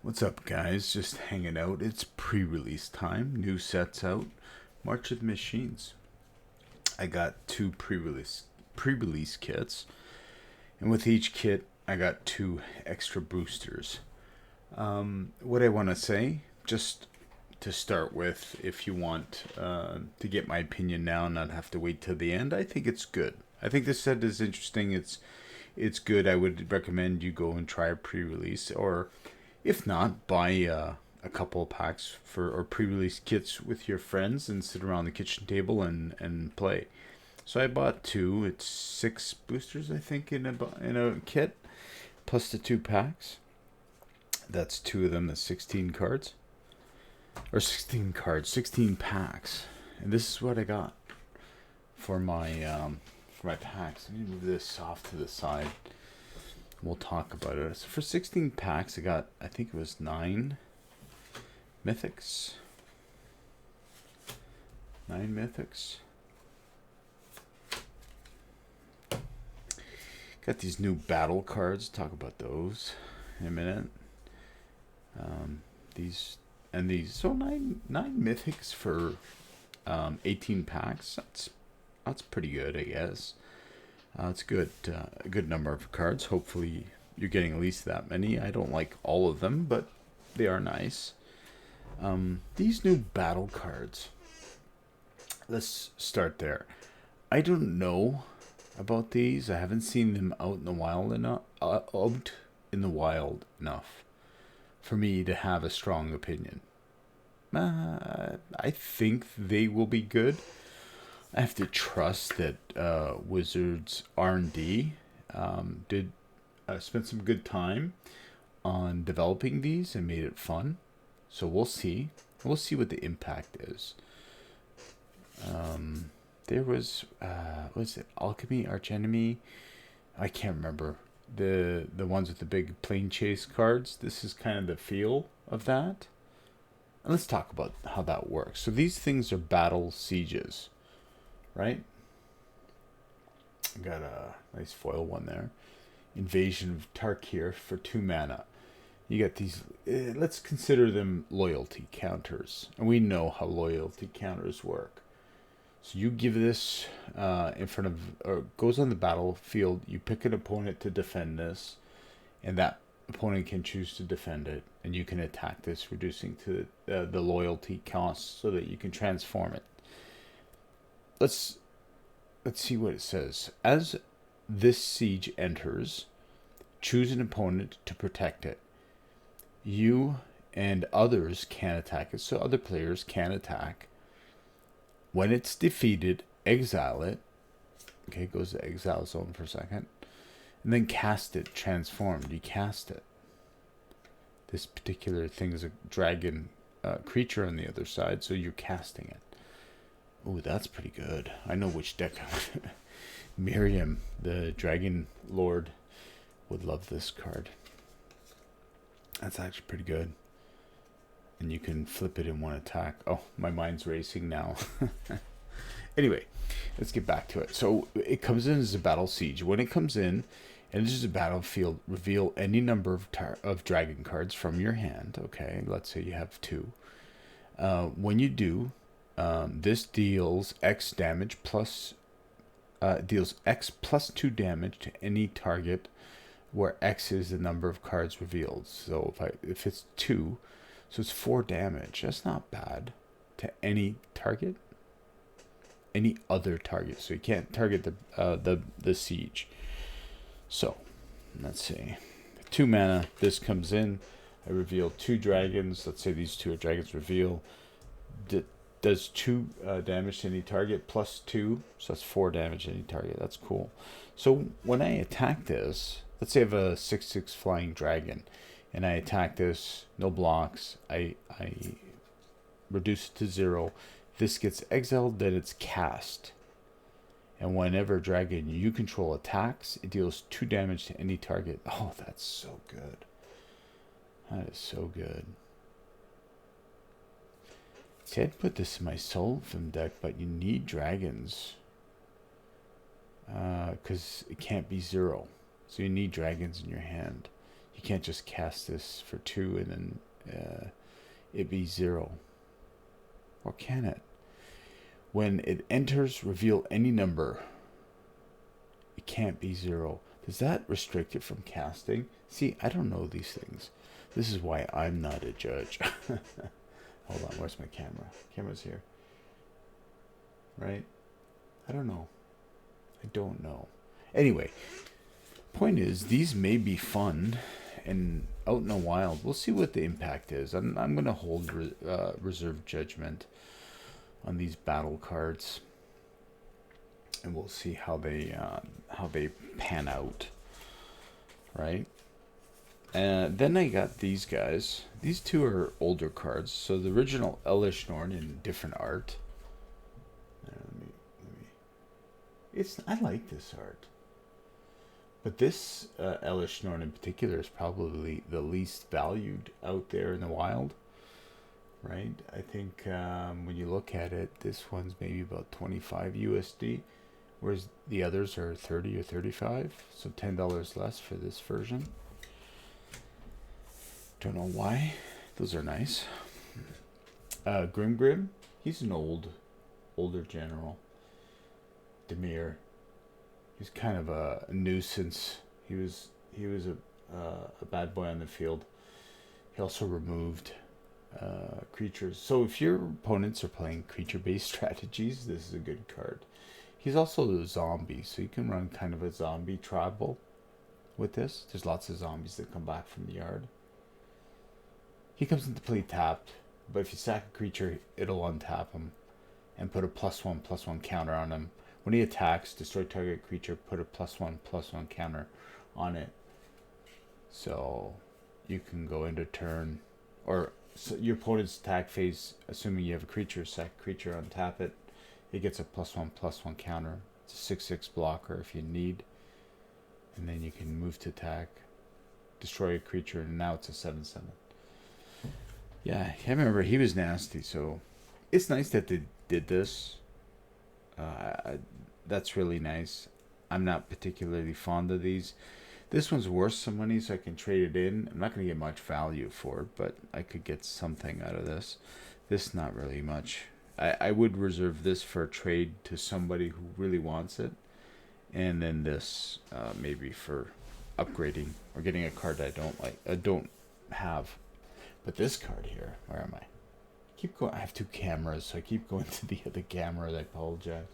What's up, guys? Just hanging out. It's pre-release time. New sets out. March of the Machines. I got two pre-release kits, and with each kit, I got two extra boosters. What I want to say, just to start with, if you want to get my opinion now, and not have to wait till the end, I think it's good. I think this set is interesting. It's good. I would recommend you go and try a pre-release, or if not, buy a couple of packs for or pre-release kits with your friends and sit around the kitchen table and play. So I bought two. It's six boosters, I think, in a kit, plus the two packs. That's two of them. That's 16 cards, or 16 cards, 16 packs, and this is what I got for my packs. Let me move this off to the side. We'll talk about it. So for 16 packs, I got, I think it was 9 mythics. 9 mythics. Got these new battle cards. Talk about those in a minute. These and these. So nine mythics for 18 packs. That's pretty good, I guess. It's good, a good number of cards. Hopefully, you're getting at least that many. I don't like all of them, but they are nice. These new battle cards. Let's start there. I don't know about these. I haven't seen them out in the wild enough. Out in the wild enough for me to have a strong opinion. I think they will be good. I have to trust that Wizards R&D did spend some good time on developing these and made it fun. So we'll see. We'll see what the impact is. There was it Alchemy Archenemy? I can't remember the ones with the big plane chase cards. This is kind of the feel of that. And let's talk about how that works. So these things are battle sieges, right? Got a nice foil one there. Invasion of Tarkir for 2 mana. You get these, let's consider them loyalty counters. And we know how loyalty counters work. So you give this in front of, or goes on the battlefield. You pick an opponent to defend this, and that opponent can choose to defend it. And you can attack this, reducing to the loyalty cost so that you can transform it. Let's see what it says. As this siege enters, choose an opponent to protect it. You and others can attack it, so other players can attack. When it's defeated, exile it. Okay, it goes to exile zone for a second. And then cast it, transformed. You cast it. This particular thing is a dragon creature on the other side, so you're casting it. Ooh, that's pretty good. I know which deck. Miriam, the Dragon Lord, would love this card. That's actually pretty good. And you can flip it in one attack. Oh, my mind's racing now. Anyway, let's get back to it. So it comes in as a battle siege. When it comes in, and this is a battlefield, reveal any number of dragon cards from your hand. Okay, let's say you have 2. When you do, this deals X damage plus deals X plus 2 damage to any target where X is the number of cards revealed. So if it's 2, so it's 4 damage. That's not bad to any target, any other target. So you can't target the siege. So let's see, 2 mana. This comes in. I reveal 2 dragons. Let's say these 2 are dragons. Reveal. Does 2 damage to any target plus 2, so that's 4 damage to any target. That's cool. So when I attack this, let's say I have a 6/6 flying dragon, and I attack this, no blocks. I reduce it to 0. This gets exiled, then it's cast. And whenever dragon you control attacks, it deals 2 damage to any target. Oh, that's so good. That is so good. See, I'd put this in my Soulfim deck, but you need dragons. Because it can't be 0. So you need dragons in your hand. You can't just cast this for 2 and then it be 0. Or can it? When it enters, reveal any number. It can't be 0. Does that restrict it from casting? See, I don't know these things. This is why I'm not a judge. Hold on, where's my camera? Camera's here. Right? I don't know. I don't know. Anyway, point is, these may be fun and out in the wild. We'll see what the impact is. I'm going to hold reserve judgment on these battle cards, and we'll see how they pan out. Right? And then I got these guys. These two are older cards. So the original Elesh Norn in different art. I like this art. But this Elesh Norn in particular is probably the least valued out there in the wild. Right? I think when you look at it, this one's maybe about 25 USD. Whereas the others are 30 or 35. So $10 less for this version. Don't know why. Those are nice. Grim, he's an older general. Dimir, he's kind of a nuisance. He was a bad boy on the field. He also removed creatures. So if your opponents are playing creature-based strategies, this is a good card. He's also a zombie, so you can run kind of a zombie tribal with this. There's lots of zombies that come back from the yard. He comes into play tapped, but if you sack a creature, it'll untap him and put a +1/+1 counter on him. When he attacks, destroy target creature, put a +1/+1 counter on it. So you can go into turn, or so your opponent's attack phase, assuming you have a creature, sack a creature, untap it. It gets a +1/+1 counter. It's a 6/6 blocker if you need. And then you can move to attack, destroy a creature, and now it's a 7/7. Yeah, I remember he was nasty, so it's nice that they did this. That's really nice. I'm not particularly fond of these. This one's worth some money, so I can trade it in. I'm not going to get much value for it, but I could get something out of this. This, not really much. I would reserve this for a trade to somebody who really wants it. And then this, maybe for upgrading or getting a card I don't have. But this card here, where am I? Keep going. I have two cameras, so I keep going to the other camera. I apologize.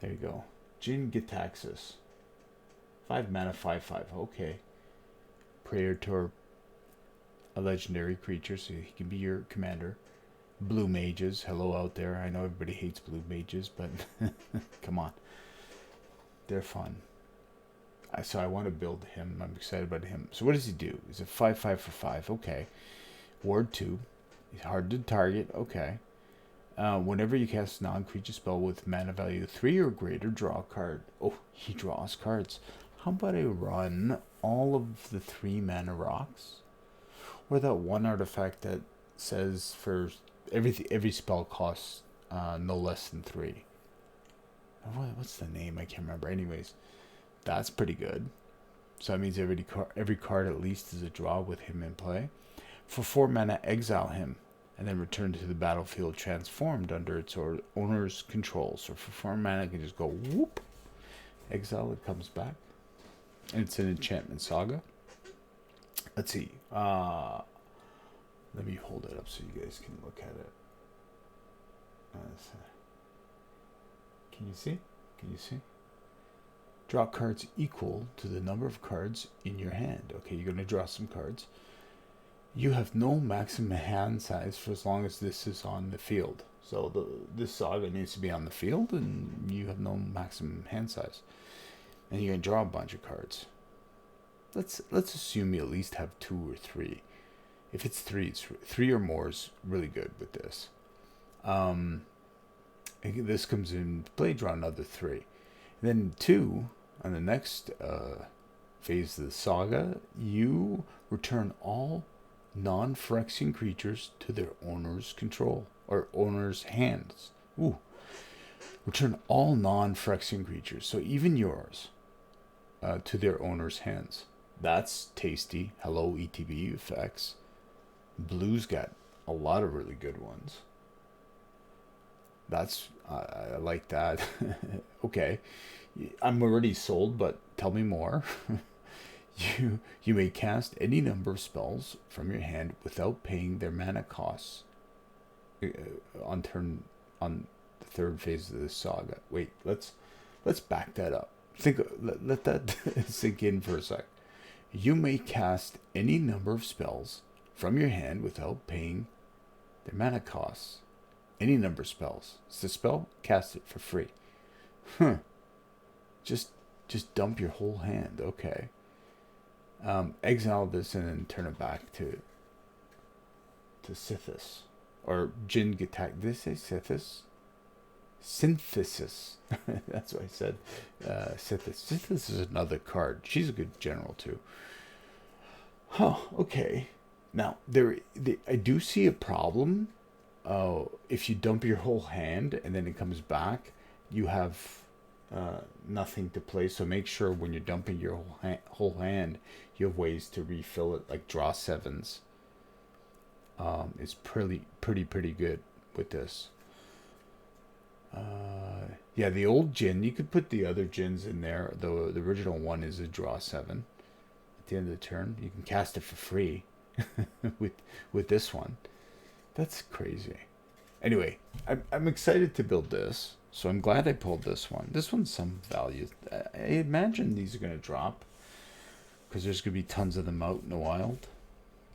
There you go. Jin Gitaxis. 5 mana, 5/5. Okay. Praetor, a legendary creature, so he can be your commander. Blue mages, hello out there. I know everybody hates blue mages, but come on. They're fun. So I want to build him. I'm excited about him. So what does he do? He's a 5/5 for 5. Okay. Ward 2. He's hard to target. Okay. Whenever you cast a non-creature spell with mana value 3 or greater, draw a card. Oh, he draws cards. How about I run all of the 3 mana rocks? Or that one artifact that says for every spell costs no less than 3. What's the name? I can't remember. Anyways, that's pretty good. So that means every card at least is a draw with him in play. For 4 mana, exile him, and then return to the battlefield transformed under its owner's control. So for 4 mana, I can just go whoop, exile, it comes back. And it's an enchantment saga. Let's see. Let me hold it up so you guys can look at it. Can you see? Can you see? Draw cards equal to the number of cards in your hand. Okay, you're going to draw some cards. You have no maximum hand size for as long as this is on the field. So this saga needs to be on the field, and you have no maximum hand size. And you're going to draw a bunch of cards. Let's assume you at least have 2 or 3. If it's 3, it's 3 or more is really good with this. This comes in play, draw another 3. Then 2, on the next phase of the saga, you return all non-Phyrexian creatures to their owner's control, or owner's hands. Ooh. Return all non-Phyrexian creatures, so even yours, to their owner's hands. That's tasty. Hello, ETB effects. Blue's got a lot of really good ones. That's I like that. Okay, I'm already sold, but tell me more. You may cast any number of spells from your hand without paying their mana costs uh, on turn on the third phase of this saga. Wait, let's back that up. Let that sink in for a sec. You may cast any number of spells from your hand without paying their mana costs. Any number of spells. It's a spell, cast it for free. Huh. Just just dump your whole hand. Okay. Exile this and then turn it back to Sithis. Or Jin Gitac. Did they say Sithis? Synthesis. That's what I said. Sithis. Sithis is another card. She's a good general too. Huh. Okay. Now I do see a problem. If you dump your whole hand and then it comes back, you have nothing to play. So make sure when you're dumping your whole hand, you have ways to refill it, like draw sevens. It's pretty good with this. Yeah, the old Jin, you could put the other Jins in there. The original one is a draw seven. At the end of the turn, you can cast it for free with this one. That's crazy. Anyway, I'm excited to build this, so I'm glad I pulled this one. This one's some value. I imagine these are going to drop because there's going to be tons of them out in the wild.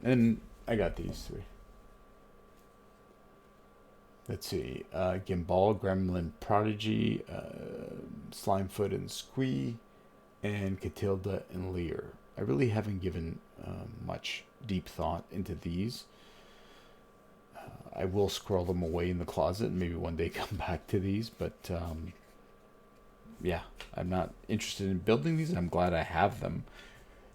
And I got these three. Let's see. Gimbal, Gremlin Prodigy, Slimefoot and Squee, and Catilda and Lear. I really haven't given much deep thought into these. I will scroll them away in the closet and maybe one day come back to these, but yeah, I'm not interested in building these, and I'm glad I have them.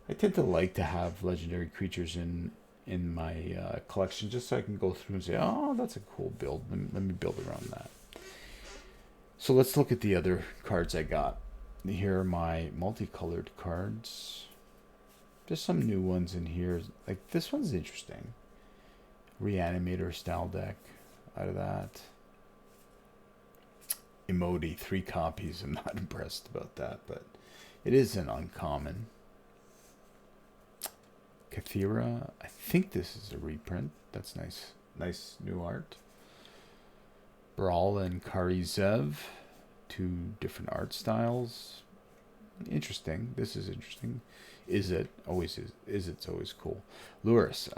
I tend to like to have legendary creatures in my collection just so I can go through and say, oh, that's a cool build. Let me build around that. So let's look at the other cards I got. Here are my multicolored cards. There's some new ones in here. Like this one's interesting. Reanimator style deck out of that. Emoti, 3 copies. I'm not impressed about that, but it is an uncommon. Kathira, I think this is a reprint. That's nice. Nice new art. Brawl and Kari Zev, 2 different art styles. Interesting. This is interesting. Is it always is it's always cool. Lurrus,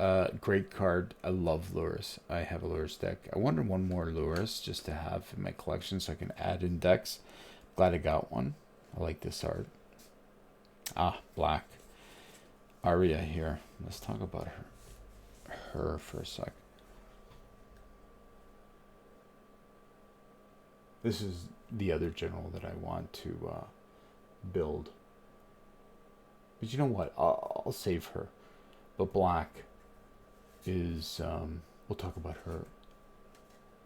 great card. I love Lurrus. I have a Lurrus deck. I wanted one more Lurrus just to have in my collection so I can add in decks. Glad I got one. I like this art. Black. Arya here. Let's talk about her for a sec. This is the other general that I want to build. But you know what? I'll save her. But black is... we'll talk about her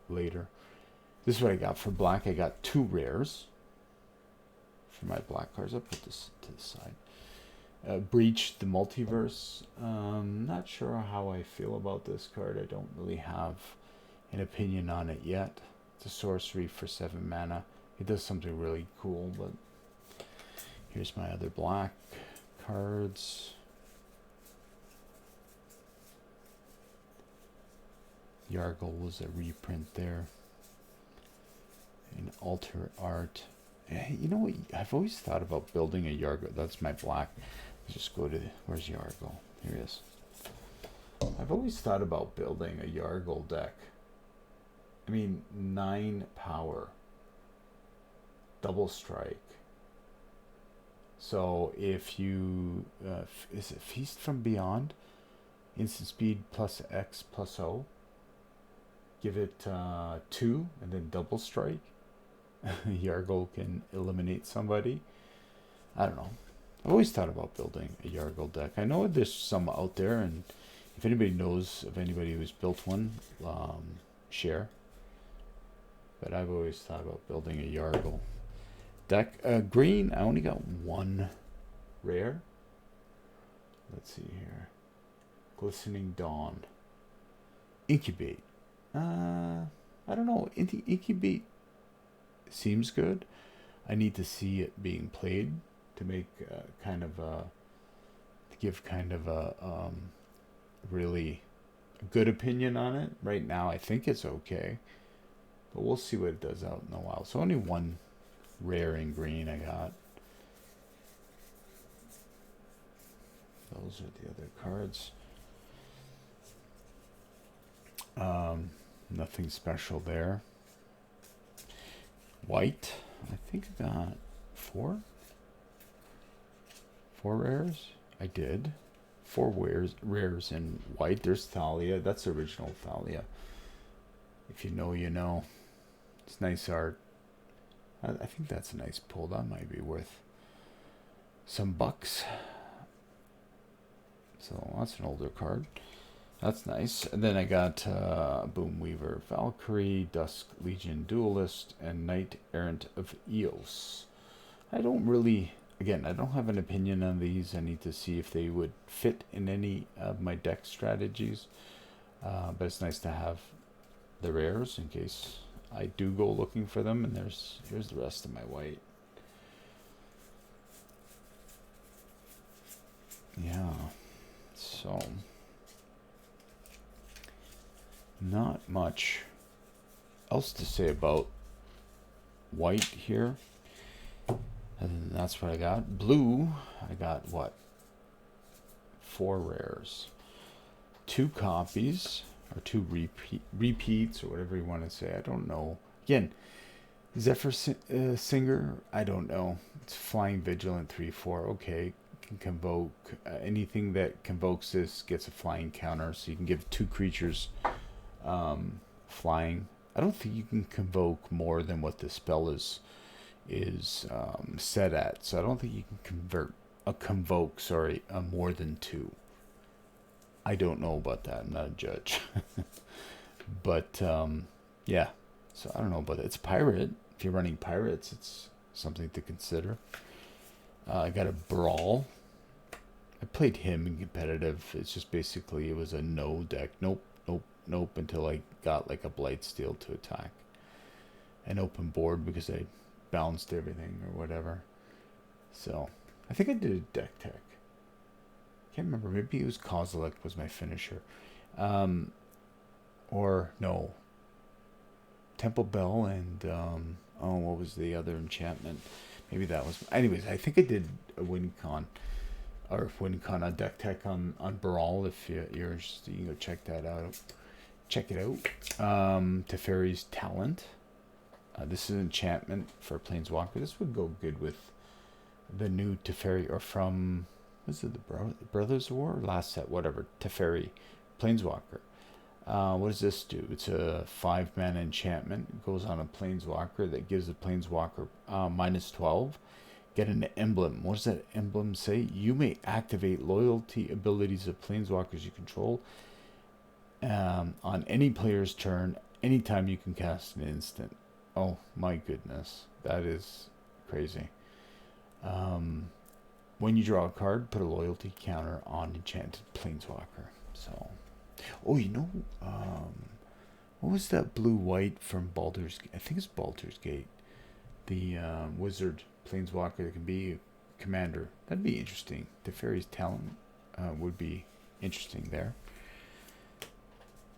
later. This is what I got for black. I got 2 rares for my black cards. I'll put this to the side. Breach the Multiverse. Not sure how I feel about this card. I don't really have an opinion on it yet. It's a sorcery for 7 mana. It does something really cool, but here's my other black cards. Yargle was a reprint there. In alter art. You know what? I've always thought about building a Yargle. That's my black. Let's just go to... Where's Yargle? Here he is. I've always thought about building a Yargle deck. I mean, 9 power. Double strike. So if you... is it Feast from Beyond? Instant speed plus X plus O. Give it 2 and then double strike. Yargle can eliminate somebody. I don't know. I've always thought about building a Yargle deck. I know there's some out there, and if anybody knows of anybody who's built one, share. But I've always thought about building a Yargle deck. Green, I only got 1 rare. Let's see here. Glistening Dawn. Incubate. I don't know. Incubate seems good. I need to see it being played to make kind of a, to give kind of a really good opinion on it. Right now, I think it's okay, but we'll see what it does out in a while. So only one rare in green I got. Those are the other cards. Nothing special there. White, I think I got four rares. I did 4 rares in white. There's Thalia. That's original Thalia. If you know, you know. It's nice art. I think that's a nice pull. That might be worth some bucks. So that's an older card. That's nice. And then I got Boomweaver Valkyrie, Dusk Legion Duelist, and Knight Errant of Eos. I don't really, again, I don't have an opinion on these. I need to see if they would fit in any of my deck strategies. But it's nice to have the rares in case I do go looking for them. And here's the rest of my white. Yeah. So not much else to say about white here. And that's what I got. Blue, I got what? 4 rares. 2 copies, or 2 repeats, or whatever you want to say. I don't know. Again, Zephyr Singer, I don't know. It's Flying Vigilant 3/4. Okay, can convoke anything that convokes this gets a flying counter, so you can give 2 creatures flying. I don't think you can convoke more than what the spell is set at, so I don't think you can convoke more than 2. I don't know about that. I'm not a judge. But yeah, so I don't know about it. It's pirate. If you're running pirates, it's something to consider. I got a Brawl. I played him in competitive. It's just basically it was a no deck. Nope until I got like a Blightsteel to attack. An open board because I bounced everything or whatever. So I think I did a deck tech. Can't remember. Maybe it was Kozilek was my finisher. Or no. Temple Bell and what was the other enchantment? Maybe that was. Anyways, I think I did a WinCon on deck tech on Brawl. If you're interested, you can go check that out. Check it out. Teferi's Talent. This is an enchantment for Planeswalker. This would go good with the new Teferi, or from, was it the Brothers War? Last set, whatever. Teferi Planeswalker. What does this do? It's a 5-mana enchantment. It goes on a Planeswalker that gives the Planeswalker -12. Get an emblem. What does that emblem say? You may activate loyalty abilities of Planeswalkers you control on any player's turn, anytime you can cast an instant. Oh my goodness, that is crazy. When you draw a card, put a loyalty counter on enchanted Planeswalker. So, oh, you know, what was that blue-white from Baldur's Gate? I think it's Baldur's Gate. The wizard Planeswalker that can be a commander. That'd be interesting. Teferi's Talent would be interesting there.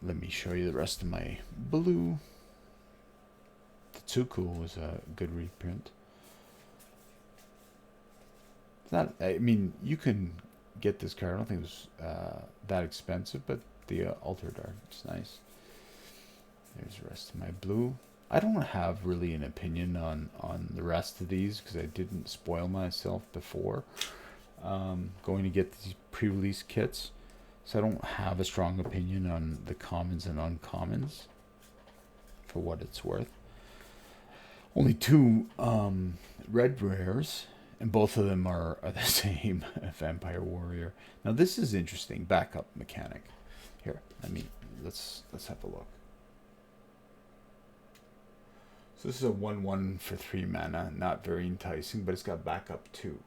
Let me show you the rest of my blue. Tsuku was a good reprint. It's not, I mean, you can get this card. I don't think it was that expensive, but the Altered Art, it's nice. There's the rest of my blue. I don't have really an opinion on the rest of these because I didn't spoil myself before going to get these pre-release kits. So I don't have a strong opinion on the commons and uncommons for what it's worth. Only 2 red rares, and both of them are the same. Vampire Warrior. Now this is interesting. Backup mechanic. Here, let's have a look. So this is a 1/1 for 3 mana. Not very enticing, but it's got backup 2.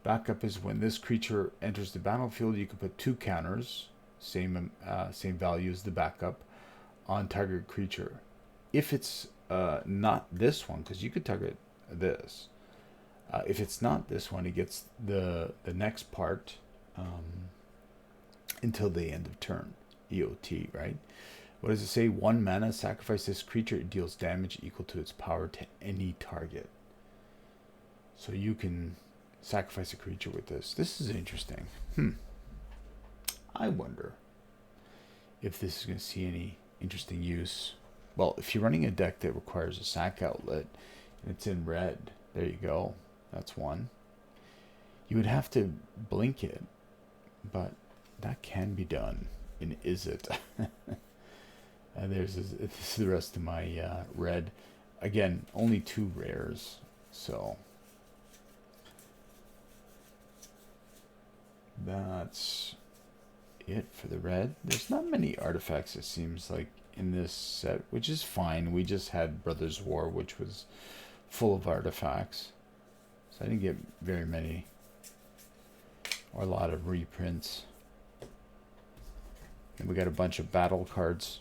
Backup is when this creature enters the battlefield, you can put 2 counters, same value as the backup, on target creature. If it's not this one, because you could target this. If it's not this one, it gets the next part until the end of turn. EOT, right? What does it say? 1 mana, sacrifice this creature. It deals damage equal to its power to any target. So you can sacrifice a creature with this. This is interesting. I wonder if this is going to see any interesting use. Well, if you're running a deck that requires a sack outlet and it's in red, there you go. That's one. You would have to blink it, but that can be done. And is it? This is the rest of my red. Again, only 2 rares, so that's it for the red. There's not many artifacts, it seems like, in this set, which is fine. We just had Brothers War, which was full of artifacts, so I didn't get very many or a lot of reprints. And we got a bunch of battle cards.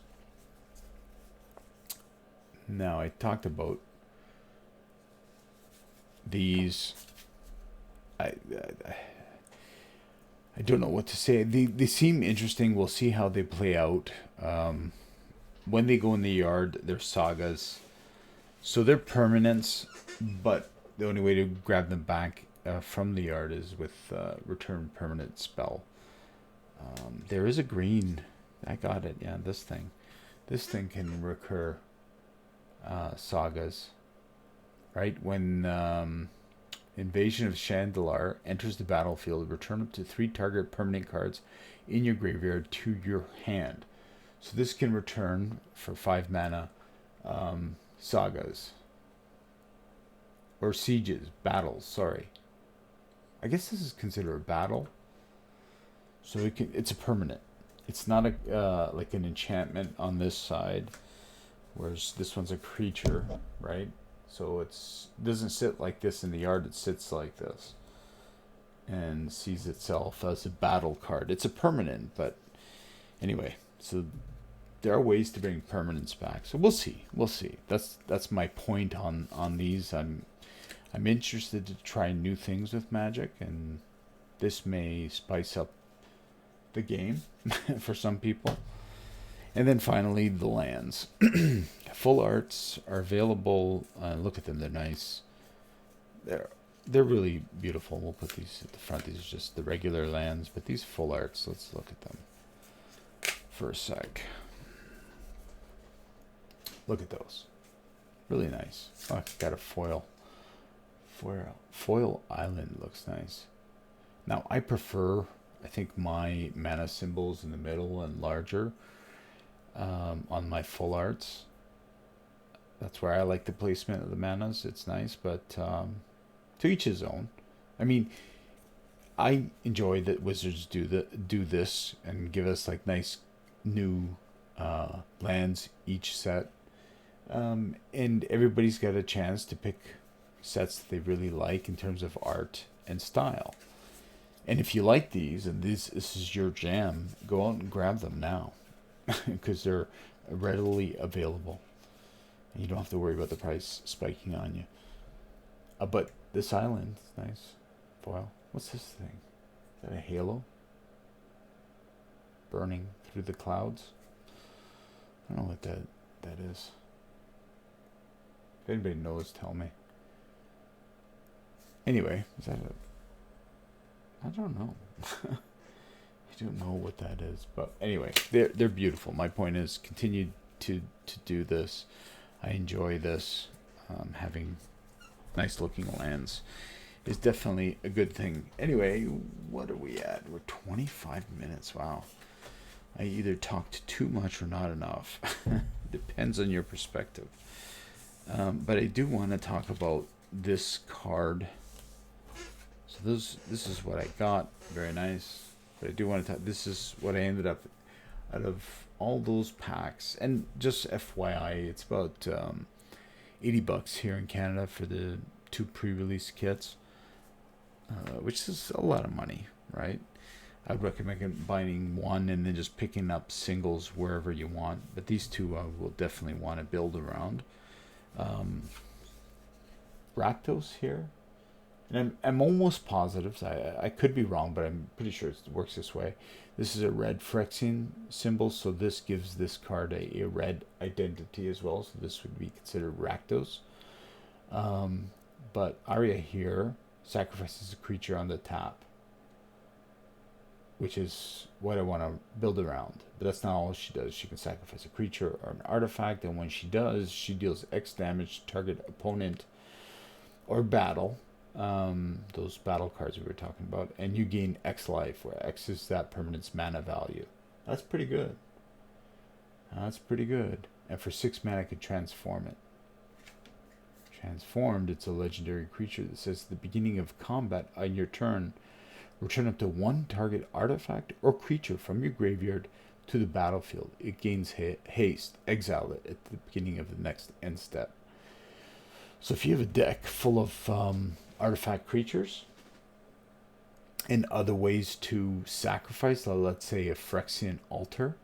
Now, I talked about these. I don't know what to say. They seem interesting. We'll see how they play out. When they go in the yard, they're sagas. So they're permanents, but the only way to grab them back from the yard is with return permanent spell. There is a green. I got it. Yeah, this thing. This thing can recur sagas. Right? When Invasion of Chandalar enters the battlefield, return up to 3 target permanent cards in your graveyard to your hand. So this can return for 5 mana sagas. Or sieges, battles, sorry. I guess this is considered a battle. So it's a permanent. It's not a like an enchantment on this side, whereas this one's a creature, right? So it doesn't sit like this in the yard. It sits like this and sees itself as a battle card. It's a permanent, but anyway. So there are ways to bring permanents back. So we'll see. We'll see. That's my point on these. I'm interested to try new things with Magic, and this may spice up the game for some people. And then finally, the lands. Full arts are available. Look at them; they're nice. They're really beautiful. We'll put these at the front. These are just the regular lands, but these full arts. Let's look at them for a sec. Look at those. Really nice. Oh, I got a foil. Foil island looks nice. Now I prefer. I think my mana symbols in the middle and larger on my full arts. That's where I like the placement of the manas. It's nice, but to each his own. I mean, I enjoy that Wizards do this and give us like nice new lands each set, and everybody's got a chance to pick sets that they really like in terms of art and style. And if you like these and this is your jam, go out and grab them now because they're readily available. And you don't have to worry about the price spiking on you. But this island is nice. Foil. What's this thing? Is that a halo? Burning through the clouds? I don't know what that is. If anybody knows, tell me. Anyway, is that a... I don't know. I don't know what that is, but anyway, they're beautiful. My point is, continue to do this. I enjoy this. Having nice looking lands is definitely a good thing. Anyway, what are we at? We're 25 minutes. Wow. I either talked too much or not enough. Depends on your perspective. But I do want to talk about this card. So this is what I got. Very nice. But I do want to talk. This is what I ended up out of all those packs. And just FYI, it's about $80 here in Canada for the 2 pre-release kits. which is a lot of money, right? I'd recommend buying one and then just picking up singles wherever you want. But these two I will definitely want to build around. Rakdos here. And I'm almost positive, I could be wrong, but I'm pretty sure it works this way. This is a red Phyrexian symbol, so this gives this card a red identity as well, so this would be considered Rakdos. But Arya here sacrifices a creature on the tap, which is what I want to build around. But that's not all she does. She can sacrifice a creature or an artifact, and when she does, she deals X damage to target opponent or battle. Those battle cards we were talking about, and you gain X life, where X is that permanent's mana value. That's pretty good. That's pretty good. And for 6 mana, I could transform it. Transformed, it's a legendary creature that says at the beginning of combat on your turn, return up to 1 target artifact or creature from your graveyard to the battlefield. It gains haste. Exile it at the beginning of the next end step. So if you have a deck full of artifact creatures and other ways to sacrifice, let's say a Phyrexian altar,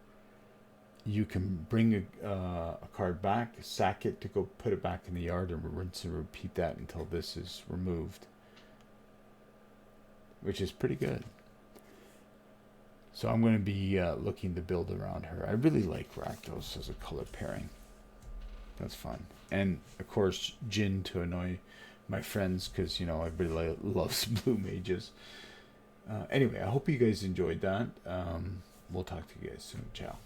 you can bring a card back, sack it to go put it back in the yard, and rinse and repeat that until this is removed, which is pretty good. So I'm going to be looking to build around her. I really like Rakdos as a color pairing. That's fun. And of course Jhin to annoy my friends, because everybody loves blue mages. Anyway, I hope you guys enjoyed that. We'll talk to you guys soon. Ciao.